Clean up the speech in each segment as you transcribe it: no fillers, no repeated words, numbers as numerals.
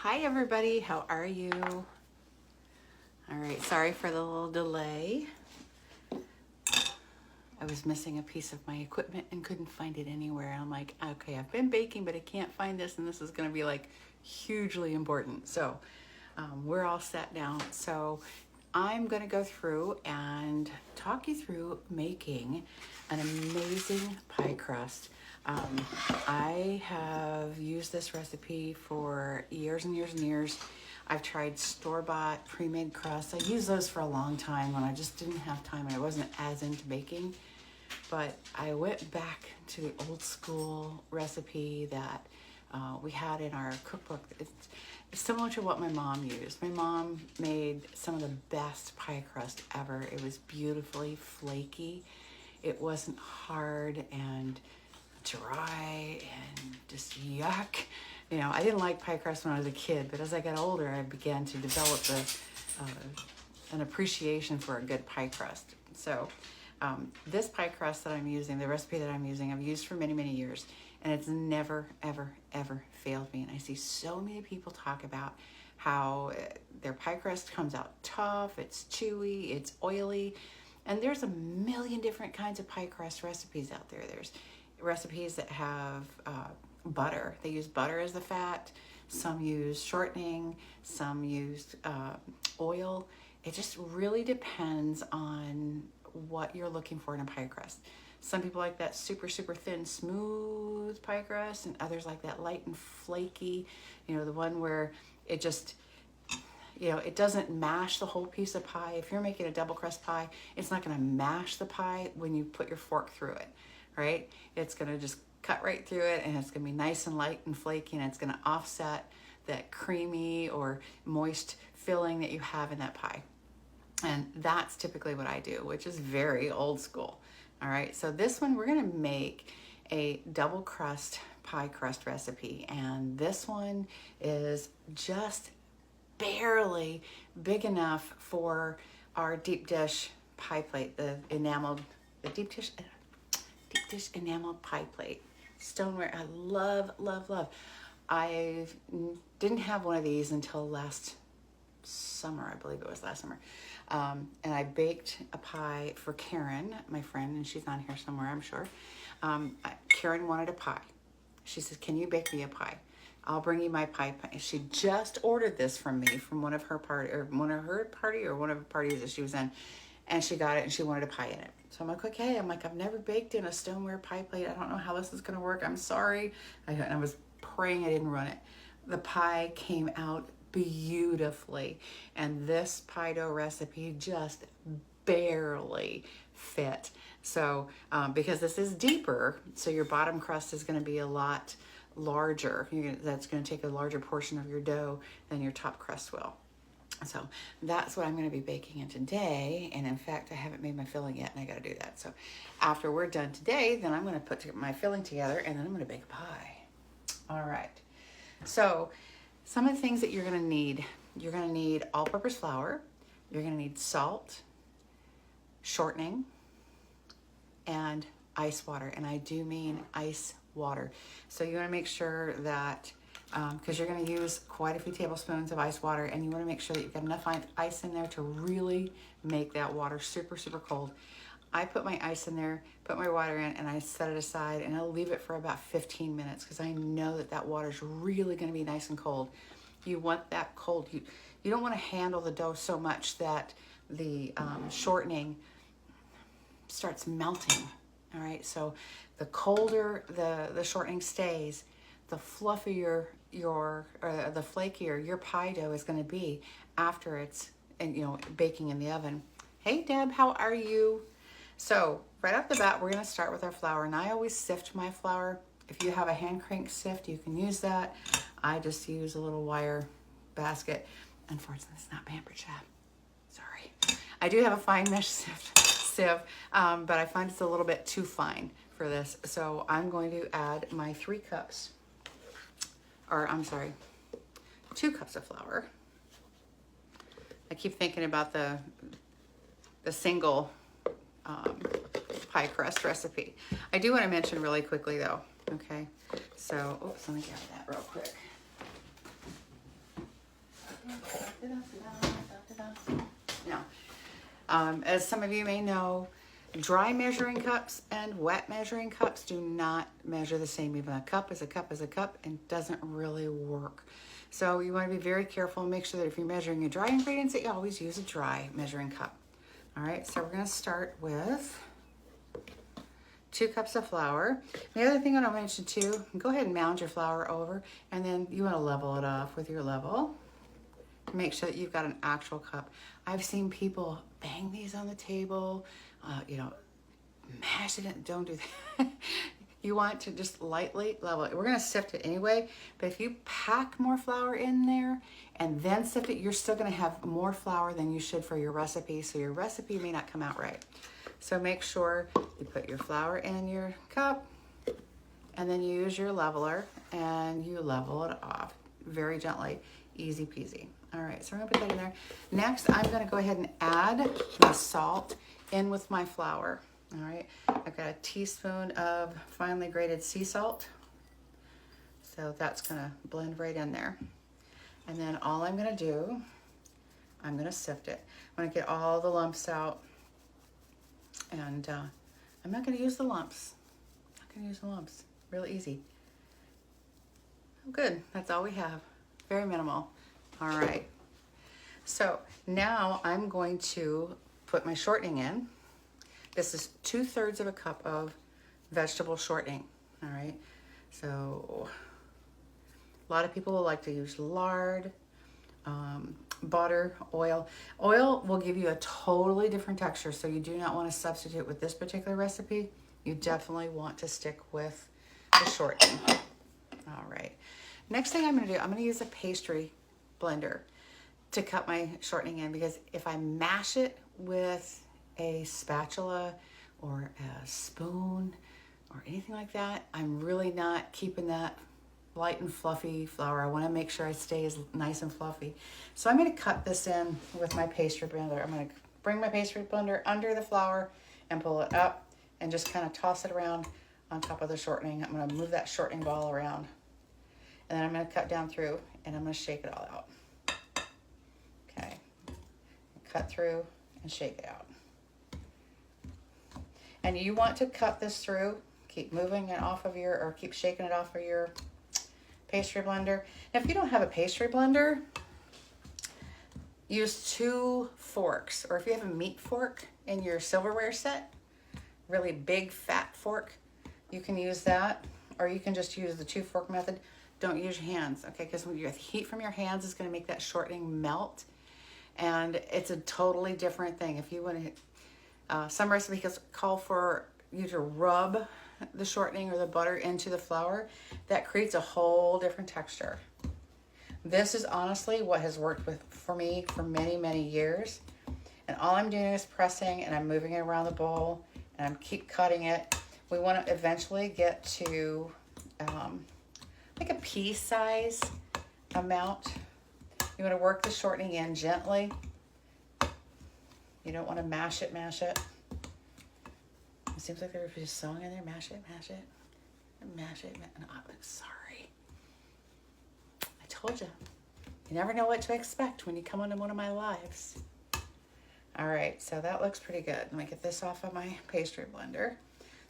Hi everybody, how are you? All right, sorry for the little delay. I was missing a piece of my equipment and couldn't find it anywhere. I'm like, okay, I've been baking, but I can't find this, and this is gonna be like hugely important. So we're all set now. So I'm gonna go through and talk you through making an amazing pie crust. I have used this recipe for years and years and years. I've tried store-bought pre-made crusts. I used those for a long time when I just didn't have time and I wasn't as into baking. But I went back to the old school recipe that we had in our cookbook. It's similar to what my mom used. My mom made some of the best pie crust ever. It was beautifully flaky. It wasn't hard and dry and just yuck. You know, I didn't like pie crust when I was a kid, but as I got older, I began to develop an appreciation for a good pie crust. So this pie crust that I'm using, the recipe that I'm using, I've used for many, many years, and it's never, ever, ever failed me. And I see so many people talk about how their pie crust comes out tough, it's chewy, it's oily, and there's a million different kinds of pie crust recipes out there. There's recipes that have butter. They use butter as the fat. Some use shortening. Some use oil. It just really depends on what you're looking for in a pie crust. Some people like that super, super thin, smooth pie crust, and others like that light and flaky, you know, the one where it just, you know, it doesn't mash the whole piece of pie. If you're making a double crust pie, it's not going to mash the pie when you put your fork through it, right? It's going to just cut right through it, and it's going to be nice and light and flaky, and it's going to offset that creamy or moist filling that you have in that pie. And that's typically what I do, which is very old school. All right, so this one we're going to make a double crust pie crust recipe, and this one is just barely big enough for our deep dish pie plate, the deep dish enameled pie plate. Stoneware, I love, love, love. I didn't have one of these until last summer, I believe it was last summer. And I baked a pie for Karen, my friend, and she's on here somewhere, I'm sure. Karen wanted a pie. She says, can you bake me a pie? I'll bring you my pie. She just ordered this from me from one of her parties that she was in, and she got it and she wanted a pie in it. So I'm like, okay. I've never baked in a stoneware pie plate. I don't know how this is going to work. I'm sorry. I was praying I didn't ruin it. The pie came out beautifully, and this pie dough recipe just barely fit. So because this is deeper, so your bottom crust is going to be a lot larger. That's going to take a larger portion of your dough than your top crust will. So that's what I'm going to be baking in today. And in fact, I haven't made my filling yet, and I got to do that. So after we're done today, then I'm going to put my filling together, and then I'm going to bake a pie. All right. So some of the things that you're going to need all-purpose flour. You're going to need salt, shortening, and ice water. And I do mean ice water. So you want to make sure that because you're going to use quite a few tablespoons of ice water, and you want to make sure that you've got enough ice in there to really make that water super, super cold. I put my ice in there, put my water in, and I set it aside, and I'll leave it for about 15 minutes because I know that water's really going to be nice and cold. You want that cold. You don't want to handle the dough so much that the shortening starts melting. All right, so the colder the shortening stays, the fluffier the flakier your pie dough is going to be after it's baking in the oven. Hey Deb, how are you? So right off the bat, we're going to start with our flour, and I always sift my flour. If you have a hand crank sift, you can use that. I just use a little wire basket. Unfortunately, it's not Pampered Chef. Sorry. I do have a fine mesh sieve, but I find it's a little bit too fine for this. So I'm going to add my 2 cups of flour. I keep thinking about the single pie crust recipe. I do want to mention really quickly though, okay? So, oops, let me grab that real quick. Now, as some of you may know, dry measuring cups and wet measuring cups do not measure the same. Even a cup is a cup is a cup and doesn't really work. So you want to be very careful and make sure that if you're measuring your dry ingredients that you always use a dry measuring cup. All right, so we're going to start with 2 cups of flour. The other thing I want to mention too, go ahead and mound your flour over, and then you want to level it off with your level. Make sure that you've got an actual cup. I've seen people bang these on the table, mash it in. Don't do that. You want to just lightly level it. We're going to sift it anyway, but if you pack more flour in there and then sift it, you're still going to have more flour than you should for your recipe, so your recipe may not come out right. So make sure you put your flour in your cup, and then you use your leveler and you level it off very gently. Easy peasy. All right, so we're gonna put that in there. Next, I'm gonna go ahead and add my salt in with my flour. All right, I've got a teaspoon of finely grated sea salt. So that's gonna blend right in there. And then all I'm gonna do, I'm gonna sift it. I'm gonna get all the lumps out. And I'm not gonna use the lumps. I'm not gonna use the lumps. Really easy. Oh, good, that's all we have. Very minimal. All right. So now I'm going to put my shortening in. This is 2/3 of a cup of vegetable shortening. All right. So a lot of people will like to use lard, butter, oil. Oil will give you a totally different texture, so you do not want to substitute with this particular recipe. You definitely want to stick with the shortening. All right. Next thing I'm going to do, I'm going to use a pastry blender to cut my shortening in, because if I mash it with a spatula or a spoon or anything like that, I'm really not keeping that light and fluffy flour. I want to make sure I stay as nice and fluffy. So I'm going to cut this in with my pastry blender. I'm going to bring my pastry blender under the flour and pull it up and just kind of toss it around on top of the shortening. I'm going to move that shortening ball around. And then I'm going to cut down through, and I'm going to shake it all out. Okay. Cut through and shake it out. And you want to cut this through. Keep moving it off of or keep shaking it off of your pastry blender. Now, if you don't have a pastry blender, use 2 forks. Or if you have a meat fork in your silverware set, really big fat fork, you can use that. Or you can just use the 2-fork method. Don't use your hands, okay? Because when your heat from your hands is going to make that shortening melt, and it's a totally different thing. If you want to, some recipes call for you to rub the shortening or the butter into the flour. That creates a whole different texture. This is honestly what has worked for me for many, many years. And all I'm doing is pressing, and I'm moving it around the bowl, and I'm keep cutting it. We want to eventually get to like a pea size amount. You want to work the shortening in gently. You don't want to mash it. It seems like there's a song in there. Mash it. No, I'm sorry. I told you. You never know what to expect when you come onto one of my lives. All right, so that looks pretty good. Let me get this off of my pastry blender.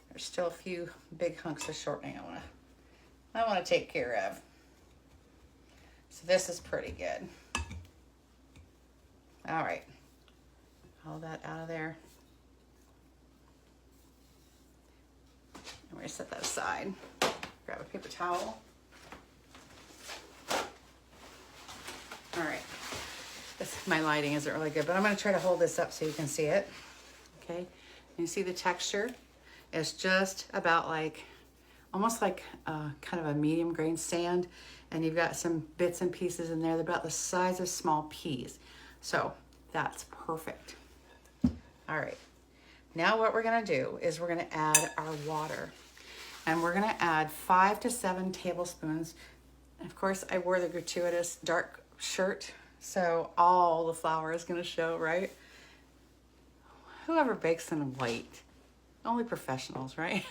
There's still a few big hunks of shortening I want to take care of. So this is pretty good. All right, all that out of there. I'm going to set that aside. Grab a paper towel. All right, my lighting isn't really good, but I'm going to try to hold this up so you can see it. Okay, you see the texture? It's just about like, almost like kind of a medium grain sand, and you've got some bits and pieces in there. They're about the size of small peas. So that's perfect. All right, now what we're gonna do is we're gonna add our water, and we're gonna add 5 to 7 tablespoons. Of course, I wore the gratuitous dark shirt, so all the flour is gonna show, right? Whoever bakes in white, only professionals, right?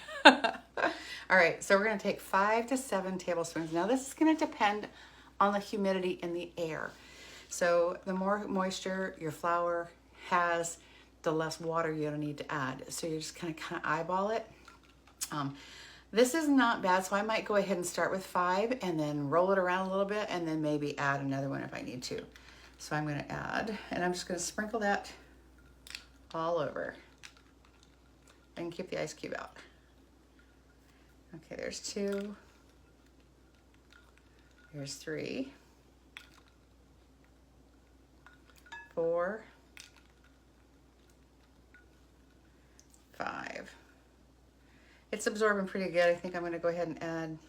All right, so we're gonna take 5 to 7 tablespoons. Now this is gonna depend on the humidity in the air. So the more moisture your flour has, the less water you're gonna need to add. So you just kind of eyeball it. This is not bad, so I might go ahead and start with 5 and then roll it around a little bit and then maybe add another one if I need to. So I'm gonna add, and I'm just gonna sprinkle that all over and keep the ice cube out. Okay, there's 2, there's 3, 4, 5. It's absorbing pretty good. I think I'm gonna go ahead and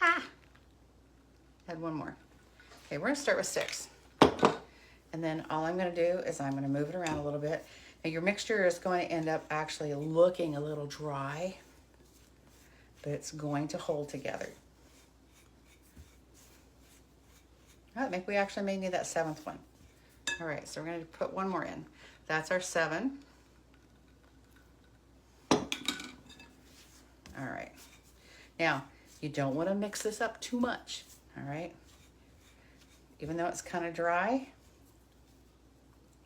add one more. Okay, we're gonna start with 6. And then all I'm gonna do is I'm gonna move it around a little bit. Now your mixture is going to end up actually looking a little dry, but it's going to hold together. I think we actually may need that 7th one. All right, so we're gonna put one more in. That's our 7. All right, now you don't want to mix this up too much, all right? Even though it's kind of dry,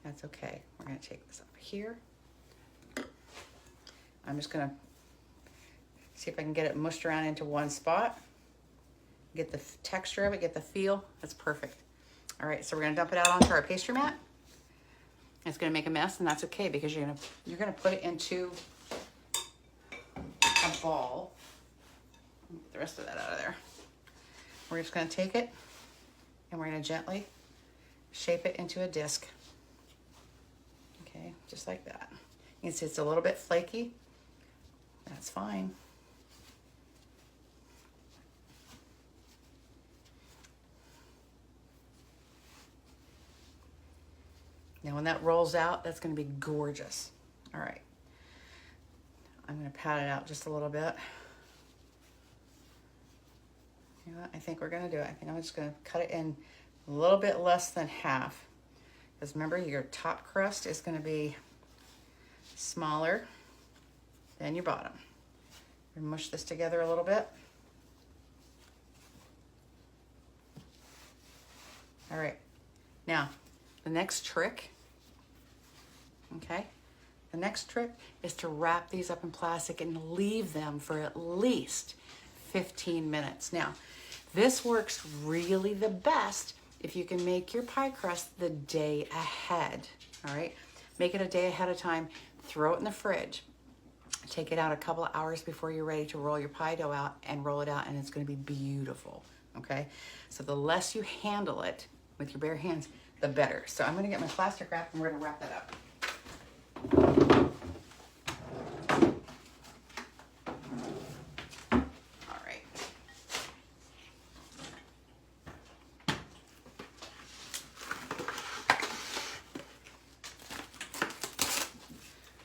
that's okay. We're gonna take this up here. I'm just gonna see if I can get it mushed around into one spot. Get the texture of it, get the feel, that's perfect. All right, so we're gonna dump it out onto our pastry mat. It's gonna make a mess, and that's okay because you're gonna put it into a ball. Get the rest of that out of there. We're just going to take it and we're going to gently shape it into a disc. Okay, just like that. You can see it's a little bit flaky. That's fine. Now when that rolls out, that's going to be gorgeous. All right. I'm going to pat it out just a little bit. You know what? I think we're going to do it. I think I'm just going to cut it in a little bit less than half. Because remember, your top crust is going to be smaller than your bottom. We're going to mush this together a little bit. All right. Now, the next trick, okay? The next trick is to wrap these up in plastic and leave them for at least 15 minutes. Now, this works really the best if you can make your pie crust the day ahead, all right? Make it a day ahead of time, throw it in the fridge. Take it out a couple of hours before you're ready to roll your pie dough out and roll it out, and it's gonna be beautiful, okay? So the less you handle it with your bare hands, the better. So I'm gonna get my plastic wrap and we're gonna wrap that up.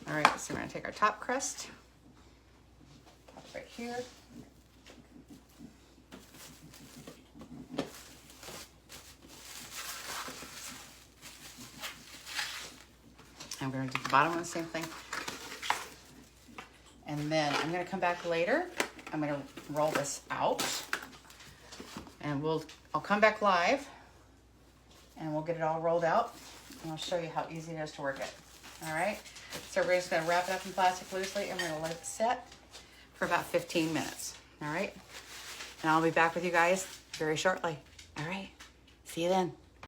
All right, so we're gonna take our top crust, pop it right here. And we're gonna do the bottom one, the same thing. And then I'm gonna come back later. I'm gonna roll this out, and I'll come back live, and we'll get it all rolled out, and I'll show you how easy it is to work it. All right. So we're just gonna wrap it up in plastic loosely, and we're gonna let it set for about 15 minutes. All right. And I'll be back with you guys very shortly. All right. See you then.